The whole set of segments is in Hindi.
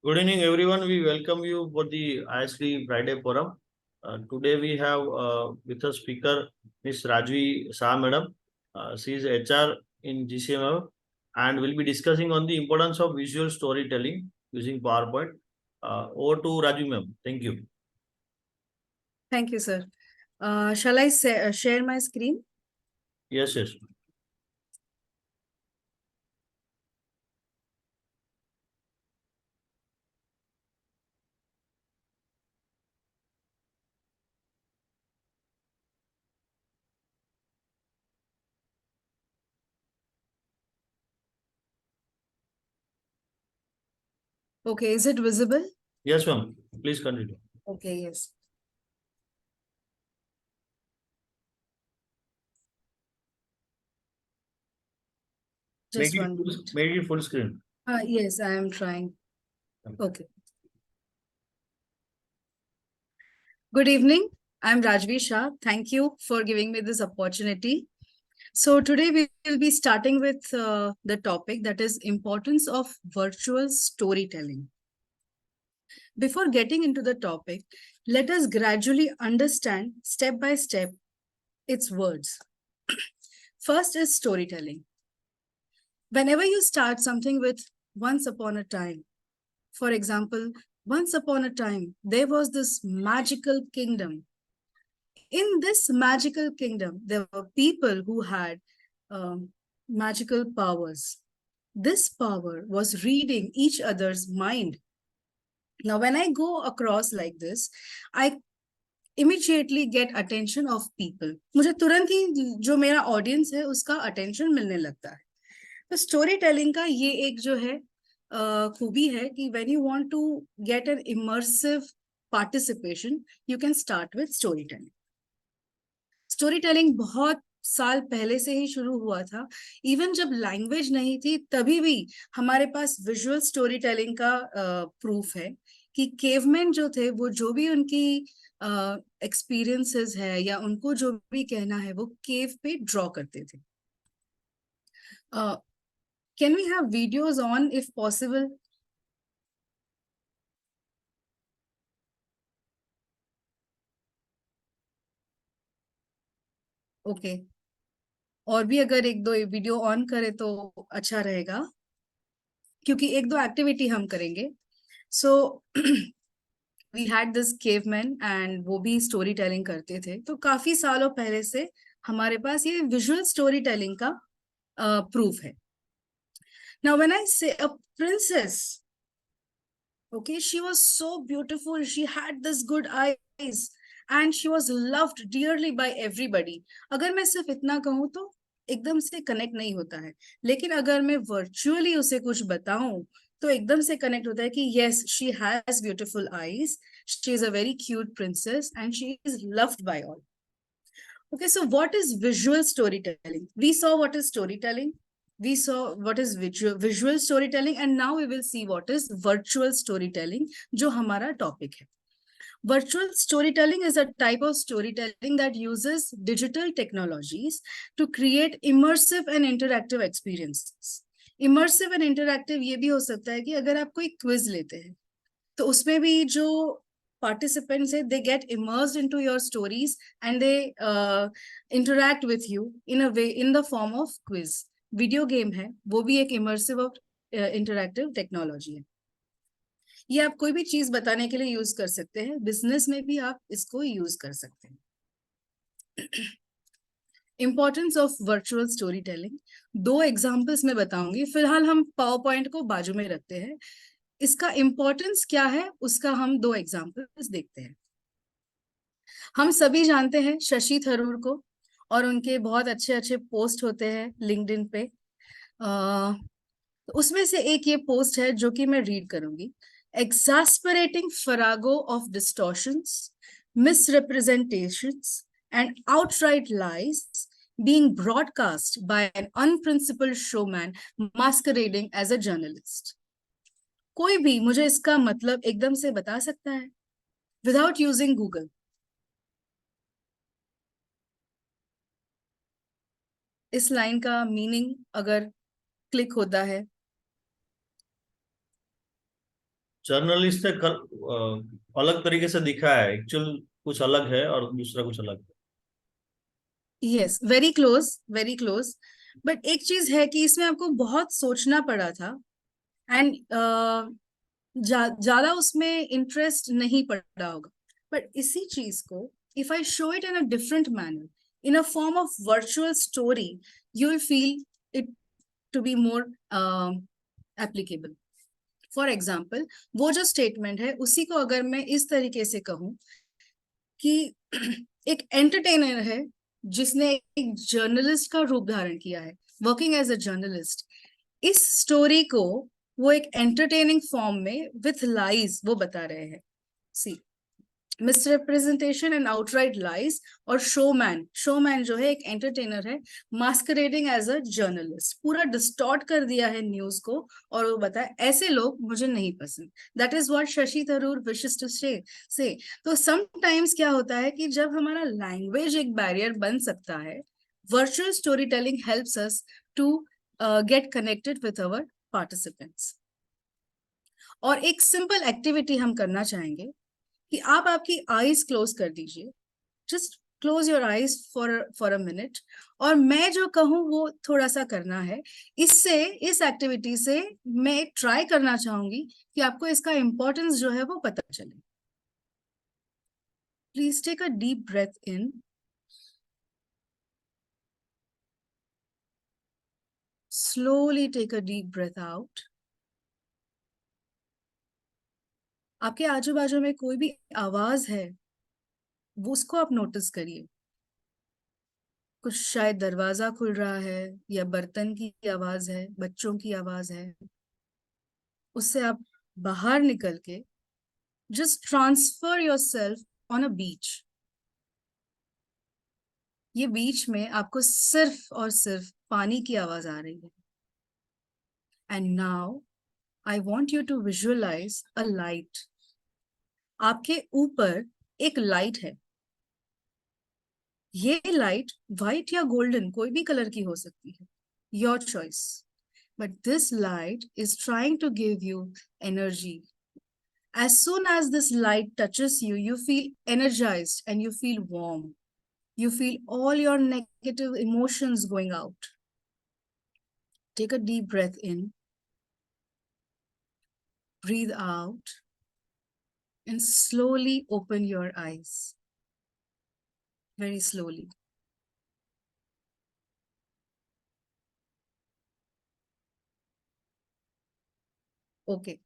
Good evening, everyone. We welcome you for the ISD Friday Forum. Today we have with us speaker Ms. Rajvi Shah Madam. She is HR in GCML and will be discussing on the importance of visual storytelling using PowerPoint. Over to Rajvi ma'am. Thank you. Thank you, sir. Shall I share my screen? Yes, yes. Okay, is it visible? Yes, ma'am. Please continue. Okay, yes. Just one minute. Make it full screen. Yes, I am trying. Okay. Good evening. I'm Rajvi Shah. Thank you for giving me this opportunity. So today we will be starting with the topic that is importance of virtual storytelling. Before getting into the topic, let us gradually understand step by step its words. First is storytelling. Whenever you start something with once upon a time, for example, once upon a time, there was this magical kingdom. In this magical kingdom, there were people who had magical powers. This power was reading each other's mind. Now, when I go across like this, I immediately get attention of people. मुझे तुरंत ही जो मेरा audience है उसका attention मिलने लगता है. तो स्टोरी टेलिंग का ये एक जो है खूबी है कि when you want to get an immersive participation you can start with story telling. Story telling बहुत साल पहले से ही शुरू हुआ था. इवन जब लैंग्वेज नहीं थी तभी भी हमारे पास विजुअल स्टोरी टेलिंग का प्रूफ है कि केवमैन जो थे वो जो भी उनकी एक्सपीरियंसेस है या उनको जो भी कहना है वो केव पे ड्रॉ करते थे. Can we have videos on if possible? Okay. और भी अगर एक दो वीडियो ऑन करे तो अच्छा रहेगा क्योंकि एक दो एक्टिविटी हम करेंगे. So we had this caveman and वो भी स्टोरी टेलिंग करते थे. तो काफी सालों पहले से हमारे पास ये विजुअल स्टोरी टेलिंग का प्रूफ है. नाउ व्हेन आई से a princess, okay, she was so beautiful, she had this good eyes and she was loved dearly by everybody. अगर मैं सिर्फ इतना कहूँ तो एकदम से कनेक्ट नहीं होता है, लेकिन अगर मैं वर्चुअली उसे कुछ बताऊं तो एकदम से कनेक्ट होता है कि yes, she has beautiful eyes, she is a very cute princess and she is loved by all. Okay, so what is visual storytelling? We saw what is storytelling. We saw what is visual storytelling, and now we will see what is virtual storytelling, जो हमारा topic है. Virtual storytelling is a type of storytelling that uses digital technologies to create immersive and interactive experiences. Immersive and interactive ये भी हो सकता है कि अगर आप कोई quiz लेते हैं तो उसमें भी जो participants say they get immersed into your stories and they interact with you in a way in the form of quiz. Video game है, वो भी एक immersive और interactive technology है. ये आप कोई भी चीज बताने के लिए यूज कर सकते हैं. बिजनेस में भी आप इसको यूज कर सकते हैं. Importance of virtual story telling, दो एग्जाम्पल्स में बताऊंगी. फिलहाल हम पावर पॉइंट को बाजू में रखते हैं. इसका इंपॉर्टेंस क्या है उसका हम दो एग्जाम्पल्स देखते हैं. हम सभी जानते हैं शशि थरूर को और उनके बहुत अच्छे अच्छे पोस्ट होते हैं लिंक्डइन पे. उसमें से एक ये पोस्ट है जो कि मैं रीड करूंगी. Exasperating farrago of distortions, misrepresentations, and outright lies being broadcast by an unprincipled showman masquerading as a journalist. कोई भी मुझे इसका मतलब एकदम से बता सकता है without using Google? इस लाइन का मीनिंग अगर क्लिक होता है जर्नलिस्ट ने अलग तरीके से दिखा है, एक्चुअल कुछ अलग है और दूसरा कुछ अलग है। Yes, very close, very close. But एक चीज है कि इसमें आपको बहुत सोचना पड़ा था, एंड ज्यादा उसमें इंटरेस्ट नहीं पड़ा होगा। बट इसी चीज को if I show it in a different manner, in a form of virtual story, you will feel it to be more applicable. For example, वो जो स्टेटमेंट है उसी को अगर मैं इस तरीके से कहूं कि एक एंटरटेनर है जिसने एक जर्नलिस्ट का रूप धारण किया है, वर्किंग एज अ जर्नलिस्ट, इस स्टोरी को वो एक एंटरटेनिंग फॉर्म में विथ लाइज वो बता रहे हैं। सी, मिसरिप्रेजेंटेशन एंड आउटराइट लाइज, और शोमैन, शोमैन जो है एक एंटरटेनर है मास्करेडिंग एज अ जर्नलिस्ट, पूरा डिस्टॉर्ट कर दिया है न्यूज को, और वो बताया ऐसे लोग मुझे नहीं पसंद। That is what Shashi Tharoor wishes to say. तो समटाइम्स क्या होता है कि जब हमारा लैंग्वेज एक बैरियर बन सकता है, virtual story telling helps us to get connected with our participants. और एक सिंपल एक्टिविटी हम करना चाहेंगे कि आप आपकी आईज क्लोज कर दीजिए, just close your eyes for a minute, और मैं जो कहूँ वो थोड़ा सा करना है। इससे, इस एक्टिविटी से मैं ट्राई करना चाहूंगी कि आपको इसका इंपॉर्टेंस जो है वो पता चले। Please take a deep breath in, slowly take a deep breath out. आपके आजू बाजू में कोई भी आवाज है वो उसको आप नोटिस करिए। कुछ शायद दरवाजा खुल रहा है, या बर्तन की आवाज है, बच्चों की आवाज है, उससे आप बाहर निकल के just transfer yourself on a beach. ये बीच में आपको सिर्फ और सिर्फ पानी की आवाज आ रही है। And now I want you to visualise a light. आपके ऊपर एक लाइट है। ये लाइट व्हाइट या गोल्डन कोई भी कलर की हो सकती है, your choice. But this light is trying to give you energy. As soon as this light touches you, you feel energized and you feel warm. You feel all your negative emotions going out. Take a deep breath in, breathe out, and slowly open your eyes. Very slowly. Okay.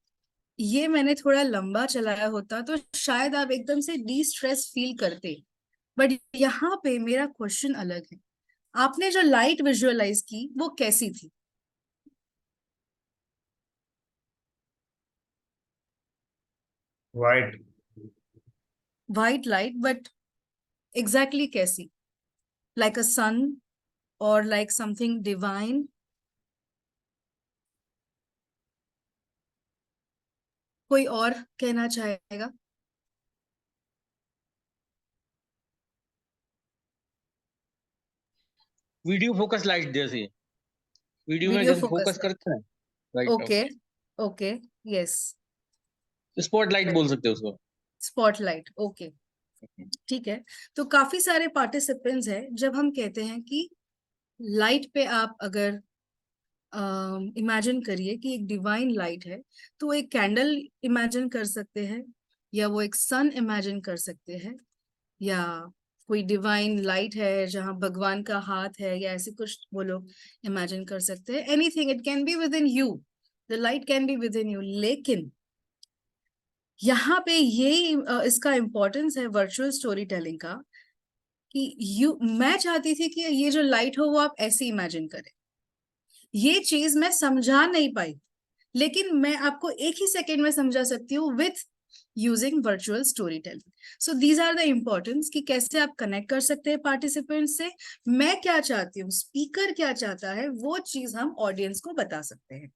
ये मैंने थोड़ा लंबा चलाया होता तो शायद आप एकदम से डी स्ट्रेस फील करते, बट यहाँ पे मेरा क्वेश्चन अलग है। आपने जो लाइट विजुअलाइज की वो कैसी थी? White. White light, but exactly कैसी? लाइक अ सन और लाइक समथिंग डिवाइन? कोई और कहना चाहेगा? वीडियो फोकस लाइट जैसी, वीडियो में वीडियो जैसे फोकस फोकस लाइट। करते हैं light, okay, okay, yes. Spot light बोल सकते हैं उसको। स्पॉटलाइट, ओके, ठीक है। तो काफी सारे पार्टिसिपेंट्स हैं, जब हम कहते हैं कि लाइट पे आप अगर इमेजिन करिए कि एक डिवाइन लाइट है, तो एक कैंडल इमेजिन कर सकते हैं, या वो एक सन इमेजिन कर सकते हैं, या कोई डिवाइन लाइट है जहां भगवान का हाथ है, या ऐसे कुछ वो लोग इमेजिन कर सकते हैं। Anything, it can be with in you, the light can be with in you. लेकिन यहाँ पे यही इसका इम्पोर्टेंस है वर्चुअल स्टोरी टेलिंग का, कि मैं चाहती थी कि ये जो लाइट हो वो आप ऐसे इमेजिन करें। ये चीज मैं समझा नहीं पाई, लेकिन मैं आपको एक ही सेकेंड में समझा सकती हूँ with using virtual story telling. So these are the importance कि कैसे आप कनेक्ट कर सकते हैं पार्टिसिपेंट से। मैं क्या चाहती हूँ, स्पीकर क्या चाहता है, वो चीज हम ऑडियंस को बता सकते हैं।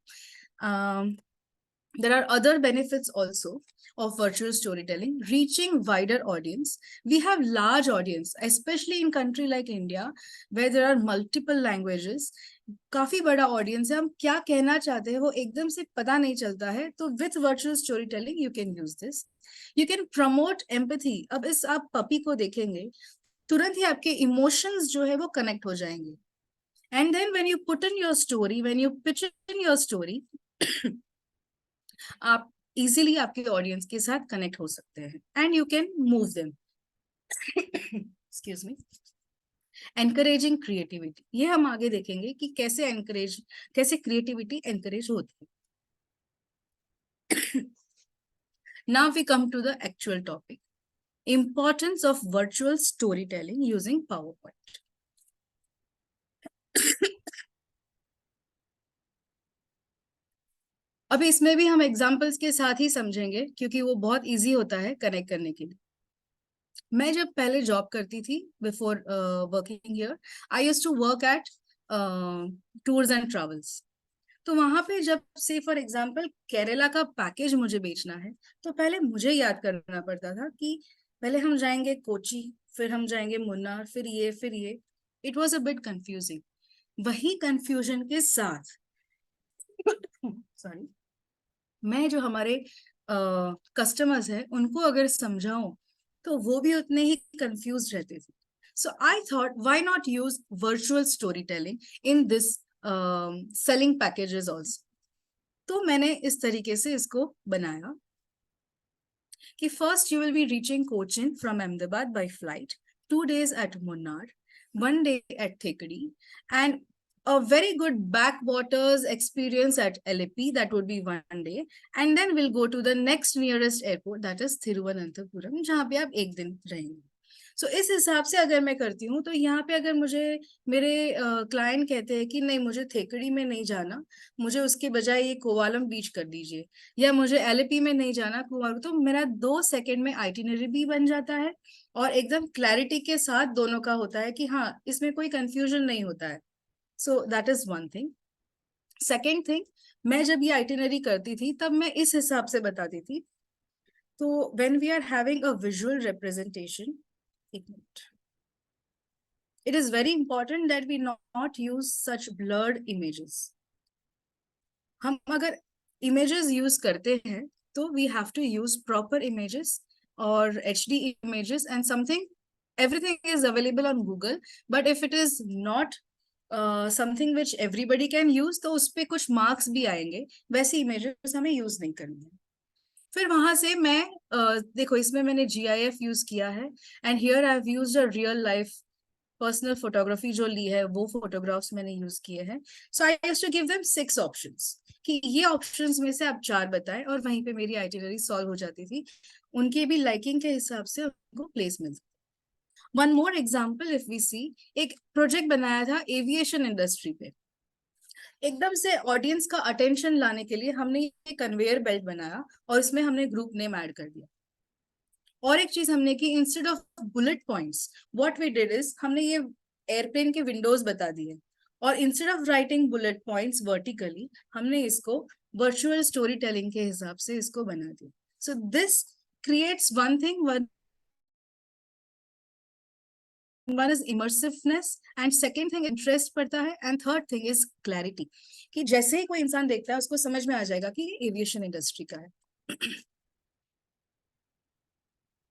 There are other benefits also of virtual storytelling, reaching wider audience. We have large audience, especially in country like India, where there are multiple languages. काफी बड़ा ऑडियंस है, हम क्या कहना चाहते हैं वो एकदम से पता नहीं चलता है. तो with virtual story telling you can use this. You can promote empathy. अब इस आप पपी को देखेंगे, तुरंत ही आपके इमोशंस जो है वो कनेक्ट हो जाएंगे. And then when you put in your story, when you pitch in your story, आप इजीली आपके ऑडियंस के साथ कनेक्ट हो सकते हैं. And you can move them. Excuse me. Encouraging creativity, ये हम आगे देखेंगे कि कैसे क्रिएटिविटी एनकरेज होती है. Now we come to the actual topic, importance of virtual story telling using power point. अभी इसमें भी हम एग्जाम्पल्स के साथ ही समझेंगे, क्योंकि वो बहुत इजी होता है कनेक्ट करने के लिए. मैं जब पहले जॉब करती थी, before working here, I used to work at tours and travels. तो वहां पे जब से फॉर एग्जांपल केरला का पैकेज मुझे बेचना है, तो पहले मुझे याद करना पड़ता था कि पहले हम जाएंगे कोची, फिर हम जाएंगे मुन्नार, फिर ये. It was a bit confusing. वही कंफ्यूजन के साथ सॉरी, मैं जो हमारे कस्टमर्स हैं उनको अगर समझाऊं तो वो भी उतने ही कंफ्यूज रहते थे. So I thought why not use virtual story telling in this selling packages also. तो मैंने इस तरीके से इसको बनाया कि first you will be reaching Cochin from Ahmedabad by flight, 2 days at Munnar, 1 day at Thekadi, and a very good backwaters experience at LAP. That would be 1 day, and then we'll go to the next nearest airport, that is Thiruvananthapuram, जहाँ पे आप एक दिन रहेंगे. सो इस हिसाब से अगर मैं करती हूँ, तो यहाँ पे अगर मुझे मेरे क्लाइंट कहते हैं कि नहीं मुझे थेकड़ी में नहीं जाना, मुझे उसके बजाय ये कोवालम बीच कर दीजिए, या मुझे LAP में नहीं जाना कोवालम, तो मेरा 2 सेकंड में आइटिनरी भी बन जाता है और एकदम क्लैरिटी के साथ दोनों का होता है कि हाँ इसमें कोई कंफ्यूजन नहीं होता है. So that is one thing. Second thing, मैं जब ये आइटिनरी करती थी तब मैं इस हिसाब से बताती थी. तो when we are having a visual representation, it is very important that we not use such blurred images. हम अगर images use करते हैं तो we have to use proper images or HD images and something. Everything is available on Google, but if it is not something which everybody can use, तो उस पे कुछ marks भी आएंगे. वैसे images हमें use नहीं करनी है. फिर वहां से मैं देखो इसमें मैंने GIF यूज किया है, and here I have used a real life personal photography जो ली है वो फोटोग्राफ्स मैंने यूज किए हैं. So I used to give them 6 options कि ये ऑप्शंस में से आप 4 बताएं, और वहीं पे मेरी आइटिनरी सॉल्व हो जाती थी. उनके भी लाइकिंग के हिसाब से उनको प्लेस मिलता. One more example, if we see, एक प्रोजेक्ट बनाया था एविएशन इंडस्ट्री पे. एकदम से ऑडियंस का अटेंशन लाने के लिए हमने ये कन्वेयर बेल्ट बनाया और इसमें हमने ग्रुप नेम ऐड कर दिया. और एक चीज हमने की, instead of bullet points what we did is, हमने ये एयरप्लेन के विंडोज बता दिए, और instead of writing bullet points vertically, हमने इसको वर्चुअल स्टोरी टेलिंग के हिसाब से इसको बना दिया. So this creates one thing, one is immersiveness, and second thing interest पड़ता है, and third thing is clarity, कि जैसे ही कोई इंसान देखता है उसको समझ में आ जाएगा कि ये एविएशन इंडस्ट्री का है.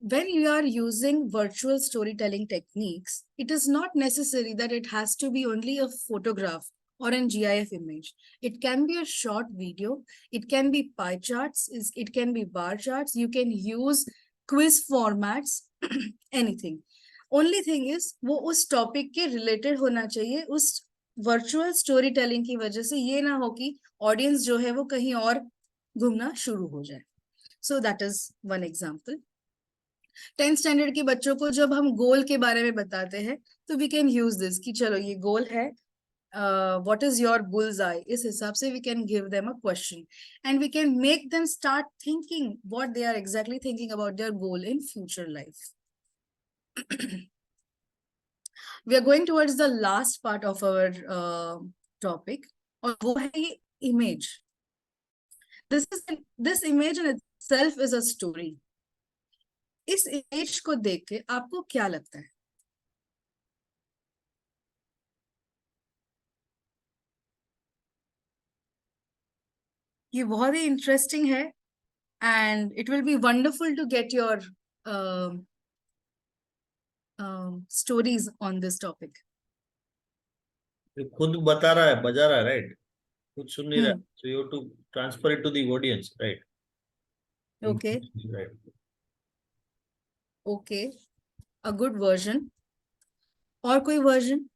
When you are using virtual storytelling techniques, it is not necessary that it has to be only a photograph or an GIF image. It can be a short video, it can be pie charts, it can be bar charts, you can use quiz formats, anything. Only thing is वो उस टॉपिक के रिलेटेड होना चाहिए. उस वर्चुअल स्टोरी टेलिंग की वजह से ये ना हो कि ऑडियंस जो है वो कहीं और घूमना शुरू हो जाए. So that is one example. 10th standard के बच्चों को जब हम गोल के बारे में बताते हैं तो वी कैन यूज दिस कि चलो ये गोल है, what is your bullseye, इस हिसाब से we can give them a question and we can make them start thinking what they are exactly thinking about their goal in future life. We are going towards the last part of our topic, और वो है ये image. this image in itself is a story. इस इमेज को देख के आपको क्या लगता है? ये बहुत ही इंटरेस्टिंग है and it will be wonderful to get your stories on this topic. ये खुद बता रहा है, बजा रहा है, राइट? खुद सुन नहीं रहा, Hmm. so you have to transfer it to the audience, right? Okay. Right. Okay, a good version. और कोई version?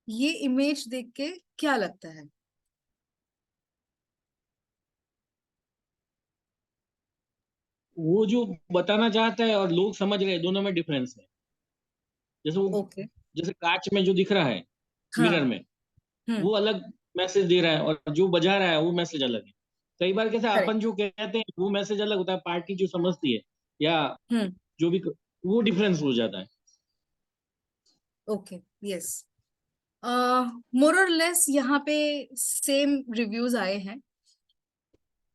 ये इमेज देख के क्या लगता है? वो जो बताना चाहता है और लोग समझ रहे हैं, दोनों में डिफरेंस है। जैसे वो Okay. जैसे कांच में जो दिख रहा है मिरर हाँ. में, हम्म. वो अलग मैसेज दे रहा है और जो बजा रहा है वो मैसेज अलग है। कई बार कैसे Correct. अपन जो कहते हैं वो मैसेज अलग होता है, पार्टी जो समझती है या हम्म. जो भी, वो डिफरेंस हो जाता है। Okay. Yes. More or less यहाँ पे सेम रिव्यूज आए हैं।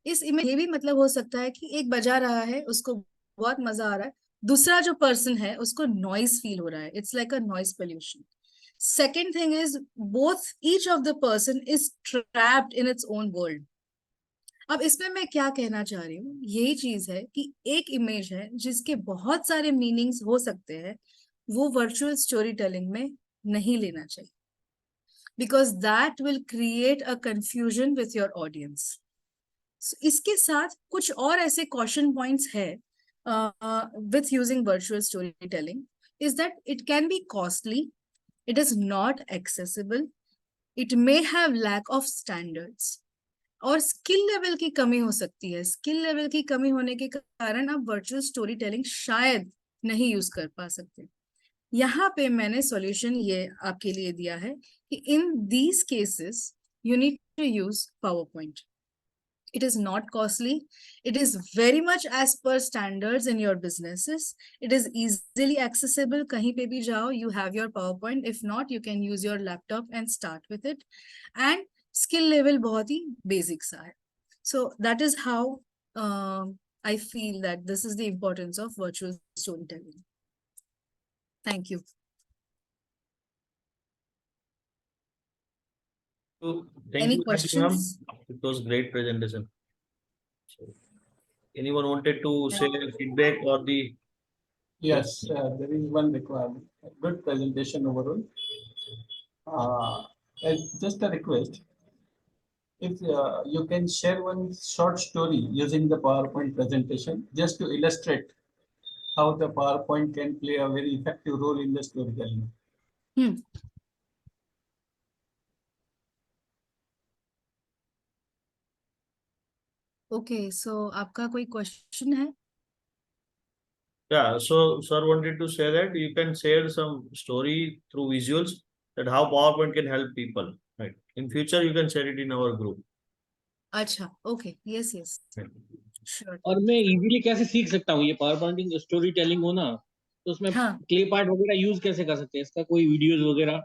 इस इमेज ये भी मतलब हो सकता है कि एक बजा रहा है, उसको बहुत मजा आ रहा है, दूसरा जो पर्सन है उसको नॉइज फील हो रहा है, it's like a noise pollution. Second thing is both each of the person is trapped in its own world. अब इसमें मैं क्या कहना चाह रही हूँ, यही चीज है कि एक इमेज है जिसके बहुत सारे मीनिंग्स हो सकते हैं, वो वर्चुअल स्टोरी टेलिंग में नहीं लेना चाहिए, because that will create a confusion with your audience. इसके साथ कुछ और ऐसे caution points है with using virtual storytelling is that it can be costly, it is not accessible, it may have lack of standards, और स्किल लेवल की कमी हो सकती है। स्किल लेवल की कमी होने के कारण आप वर्चुअल स्टोरी टेलिंग शायद नहीं यूज कर पा सकते। यहाँ पे मैंने सॉल्यूशन ये आपके लिए दिया है कि in these cases you need to use power point. It is not costly. It is very much as per standards in your businesses. It is easily accessible. kahin pe bhi jao, you have your PowerPoint. If not, you can use your laptop and start with it. And skill level bahut hi basic sa hai. So that is how I feel that this is the importance of virtual storytelling. Thank you. So, thank Any you, questions? ma'am. It was great presentation. So, anyone wanted to say feedback or the? Yes, there is one requirement. A good presentation overall. Just a request. If you can share one short story using the PowerPoint presentation, just to illustrate how the PowerPoint can play a very effective role in the storytelling. Okay, so आपका कोई question है? Yeah, so sir wanted to say that you can share some story through visuals, that how PowerPoint can help people, right? In future, you can share it in our group. अच्छा, okay, yes, Right. sure. और मैं इजीली कैसे सीख सकता हूँ ये पावर पॉइंटिंग स्टोरी टेलिंग हो ना, तो उसमें हाँ। क्ले पार्ट वगैरह यूज कैसे कर सकते हैं? इसका कोई वीडियोस वगैरह?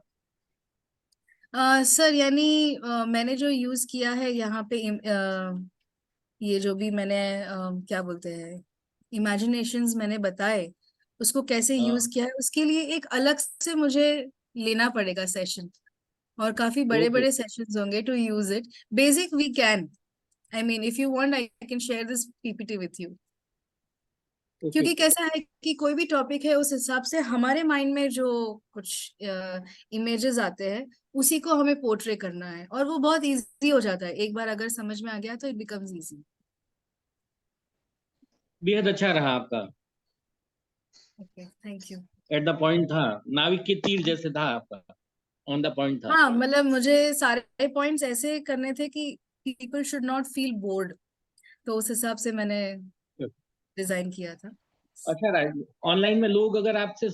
सर यानी मैंने जो यूज किया है यहाँ पे ये जो भी मैंने क्या बोलते हैं इमेजिनेशंस मैंने बताए, उसको कैसे यूज किया है उसके लिए एक अलग से मुझे लेना पड़ेगा सेशन, और काफी बड़े Okay. बड़े सेशंस होंगे to use it. Basic we can, I mean if you want I can share this PPT with you. क्योंकि कैसा है कि कोई भी टॉपिक है उस हिसाब से हमारे माइंड में जो कुछ इमेजेस आते हैं उसी को हमें पोर्ट्रे करना है, और वो बहुत इजी हो जाता है एक बार अगर समझ में आ गया तो इट बिकम्स इजी। बेहद अच्छा रहा आपका। Okay, thank you. At the point था, नाविक के तीर जैसे था आपका, ऑन द पॉइंट था। हाँ, मतलब मुझे सारे पॉइंट्स ऐसे करने थे कि people should not feel bored, तो उस हिसाब से मैंने डिजाइन किया था। अच्छा, राइट। ऑनलाइन में लोग अगर आपसे